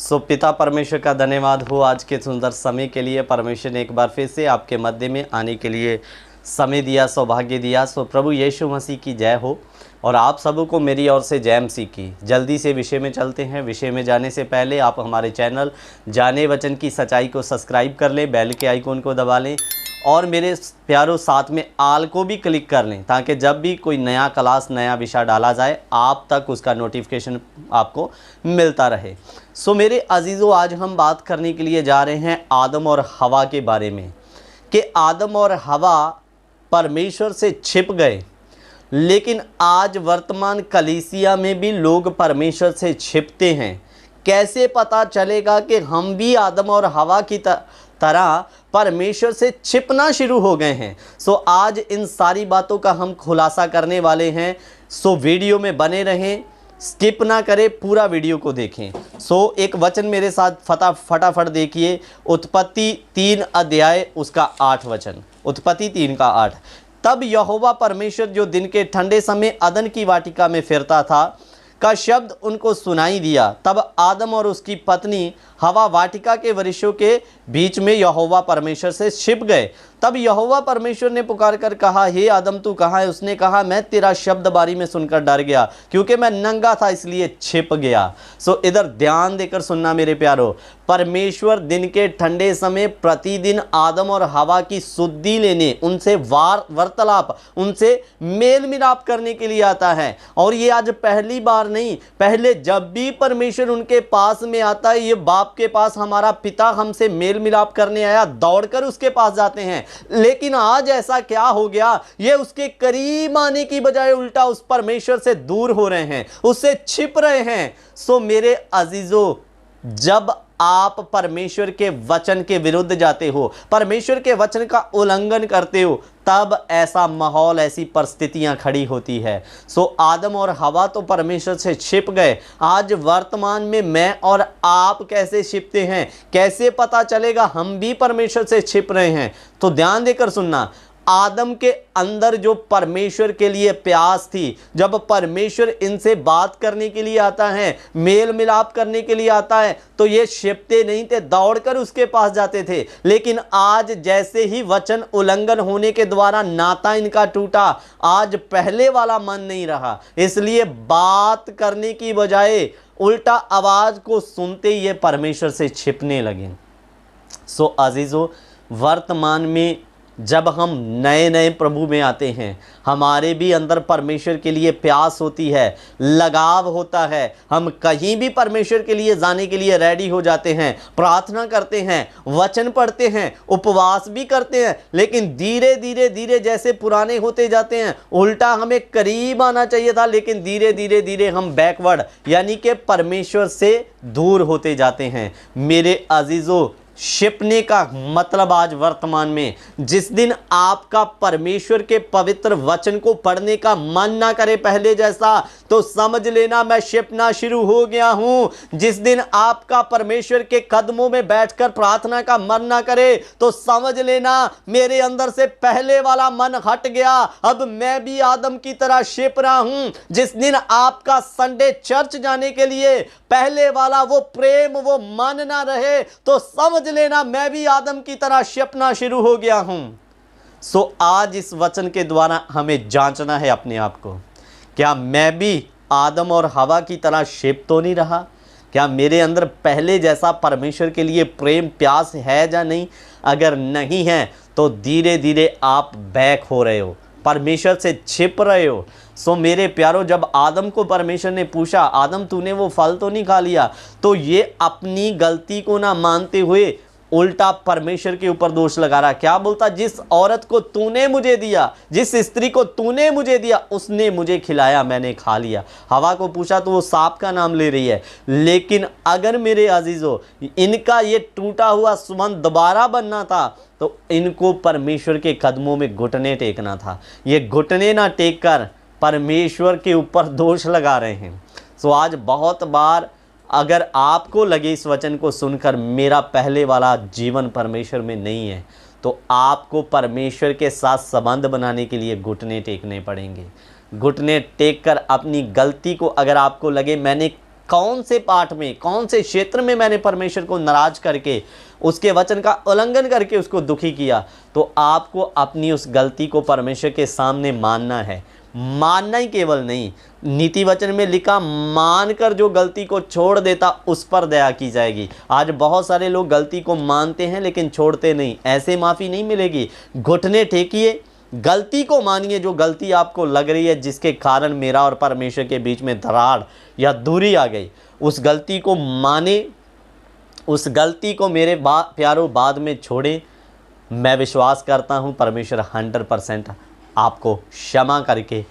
पिता परमेश्वर का धन्यवाद हो आज के सुंदर समय के लिए। परमेश्वर ने एक बार फिर से आपके मध्य में आने के लिए समय दिया, सौभाग्य दिया। प्रभु यीशु मसीह की जय हो और आप सबको मेरी ओर से जय मसीह की। जल्दी से विषय में चलते हैं। विषय में जाने से पहले आप हमारे चैनल जाने वचन की सच्चाई को सब्सक्राइब कर लें, बेल के आइकन को दबा लें और मेरे प्यारों साथ में आल को भी क्लिक कर लें, ताकि जब भी कोई नया क्लास, नया विषय डाला जाए आप तक उसका नोटिफिकेशन आपको मिलता रहे। मेरे अजीज़ों, आज हम बात करने के लिए जा रहे हैं आदम और हवा के बारे में, कि आदम और हवा परमेश्वर से छिप गए, लेकिन आज वर्तमान कलीसिया में भी लोग परमेश्वर से छिपते हैं। कैसे पता चलेगा कि हम भी आदम और हवा की तरह परमेश्वर से छिपना शुरू हो गए हैं? आज इन सारी बातों का हम खुलासा करने वाले हैं। वीडियो में बने रहें, स्किप ना करें, पूरा वीडियो को देखें। एक वचन मेरे साथ फटाफट देखिए। उत्पत्ति 3 अध्याय उसका 8 वचन। उत्पत्ति 3 का 8। तब यहोवा परमेश्वर जो दिन के ठंडे समय अदन की वाटिका में फिरता था का शब्द उनको सुनाई दिया। तब आदम और उसकी पत्नी हवा वाटिका के वृक्षों के बीच में यहोवा परमेश्वर से छिप गए। तब यहोवा परमेश्वर ने पुकार कर कहा, हे आदम तू कहाँ है? उसने कहा, मैं तेरा शब्द बारी में सुनकर डर गया, क्योंकि मैं नंगा था इसलिए छिप गया। इधर ध्यान देकर सुनना मेरे प्यारो। परमेश्वर दिन के ठंडे समय प्रतिदिन आदम और हवा की शुद्धि लेने, उनसे वार्तालाप, उनसे मेल मिलाप करने के लिए आता है। और ये आज पहली बार नहीं, पहले जब भी परमेश्वर उनके पास में आता है, ये बाप के पास हमारा पिता हमसे मेल मिलाप करने आया, दौड़कर उसके पास जाते हैं। लेकिन आज ऐसा क्या हो गया? ये उसके करीब आने की बजाय उल्टा उस परमेश्वर से दूर हो रहे हैं, उससे छिप रहे हैं। मेरे अजीजों, जब आप परमेश्वर के वचन के विरुद्ध जाते हो, परमेश्वर के वचन का उल्लंघन करते हो, तब ऐसा माहौल, ऐसी परिस्थितियां खड़ी होती है। आदम और हवा तो परमेश्वर से छिप गए। आज वर्तमान में मैं और आप कैसे छिपते हैं? कैसे पता चलेगा हम भी परमेश्वर से छिप रहे हैं? तो ध्यान देकर सुनना। आदम के अंदर जो परमेश्वर के लिए प्यास थी, जब परमेश्वर इनसे बात करने के लिए आता है, मेल मिलाप करने के लिए आता है, तो ये छिपते नहीं थे, दौड़कर उसके पास जाते थे। लेकिन आज जैसे ही वचन उल्लंघन होने के द्वारा नाता इनका टूटा, आज पहले वाला मन नहीं रहा, इसलिए बात करने की बजाय उल्टा आवाज को सुनते ही ये परमेश्वर से छिपने लगे। अजीजों, वर्तमान में जब हम नए नए प्रभु में आते हैं, हमारे भी अंदर परमेश्वर के लिए प्यास होती है, लगाव होता है। हम कहीं भी परमेश्वर के लिए जाने के लिए रेडी हो जाते हैं, प्रार्थना करते हैं, वचन पढ़ते हैं, उपवास भी करते हैं। लेकिन धीरे धीरे धीरे जैसे पुराने होते जाते हैं, उल्टा हमें करीब आना चाहिए था, लेकिन धीरे धीरे धीरे हम बैकवर्ड, यानी कि परमेश्वर से दूर होते जाते हैं। मेरे अजीजों, छिपने का मतलब आज वर्तमान में, जिस दिन आपका परमेश्वर के पवित्र वचन को पढ़ने का मन ना करे पहले जैसा, तो समझ लेना मैं छिपना शुरू हो गया हूं। जिस दिन आपका परमेश्वर के कदमों में बैठकर प्रार्थना का मन ना करे, तो समझ लेना मेरे अंदर से पहले वाला मन हट गया। अब मैं भी आदम की तरह छिप रहा हूं। जिस दिन आपका संडे चर्च जाने के लिए पहले वाला वो प्रेम, वो मन ना रहे, तो समझ लेना मैं भी आदम की तरह छिपना शुरू हो गया हूं। आज इस वचन के द्वारा हमें जांचना है अपने आप को, क्या मैं भी आदम और हवा की तरह छिप तो नहीं रहा? क्या मेरे अंदर पहले जैसा परमेश्वर के लिए प्रेम, प्यास है या नहीं? अगर नहीं है तो धीरे धीरे आप बैक हो रहे हो, परमेश्वर से छिप रहे हो। मेरे प्यारो, जब आदम को परमेश्वर ने पूछा, आदम तूने वो फल तो नहीं खा लिया? तो ये अपनी गलती को ना मानते हुए उल्टा परमेश्वर के ऊपर दोष लगा रहा। क्या बोलता? जिस औरत को तूने मुझे दिया, जिस स्त्री को तूने मुझे दिया, उसने मुझे खिलाया, मैंने खा लिया। हवा को पूछा तो वो सांप का नाम ले रही है। लेकिन अगर मेरे अजीजों, इनका ये टूटा हुआ संबंध दोबारा बनना था, तो इनको परमेश्वर के कदमों में घुटने टेकना था। ये घुटने ना टेक कर परमेश्वर के ऊपर दोष लगा रहे हैं। आज बहुत बार अगर आपको लगे इस वचन को सुनकर मेरा पहले वाला जीवन परमेश्वर में नहीं है, तो आपको परमेश्वर के साथ संबंध बनाने के लिए घुटने टेकने पड़ेंगे। घुटने टेक कर अपनी गलती को, अगर आपको लगे मैंने कौन से पाठ में, कौन से क्षेत्र में मैंने परमेश्वर को नाराज करके, उसके वचन का उल्लंघन करके उसको दुखी किया, तो आपको अपनी उस गलती को परमेश्वर के सामने मानना है। मानना ही केवल नहीं, नीति वचन में लिखा, मानकर जो गलती को छोड़ देता उस पर दया की जाएगी। आज बहुत सारे लोग गलती को मानते हैं लेकिन छोड़ते नहीं, ऐसे माफ़ी नहीं मिलेगी। घुटने टेकिए, गलती को मानिए, जो गलती आपको लग रही है जिसके कारण मेरा और परमेश्वर के बीच में दरार या दूरी आ गई, उस गलती को माने, उस गलती को मेरे प्यारों बाद में छोड़े। मैं विश्वास करता हूँ परमेश्वर 100% आपको क्षमा करके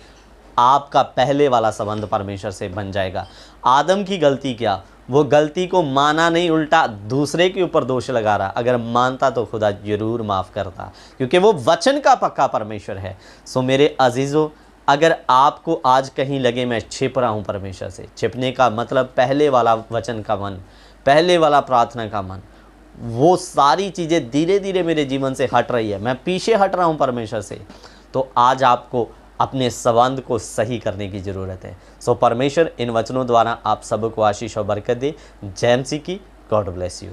आपका पहले वाला संबंध परमेश्वर से बन जाएगा। आदम की गलती क्या, वो गलती को माना नहीं, उल्टा दूसरे के ऊपर दोष लगा रहा। अगर मानता तो खुदा जरूर माफ़ करता, क्योंकि वो वचन का पक्का परमेश्वर है। सो मेरे अजीज़ों, अगर आपको आज कहीं लगे मैं छिप रहा हूँ परमेश्वर से, छिपने का मतलब पहले वाला वचन का मन, पहले वाला प्रार्थना का मन, वो सारी चीज़ें धीरे धीरे मेरे जीवन से हट रही है, मैं पीछे हट रहा हूँ परमेश्वर से, तो आज आपको अपने संबंध को सही करने की ज़रूरत है। सो परमेश्वर इन वचनों द्वारा आप सबको आशीष और बरकत दे। जय मसीह की। God bless you.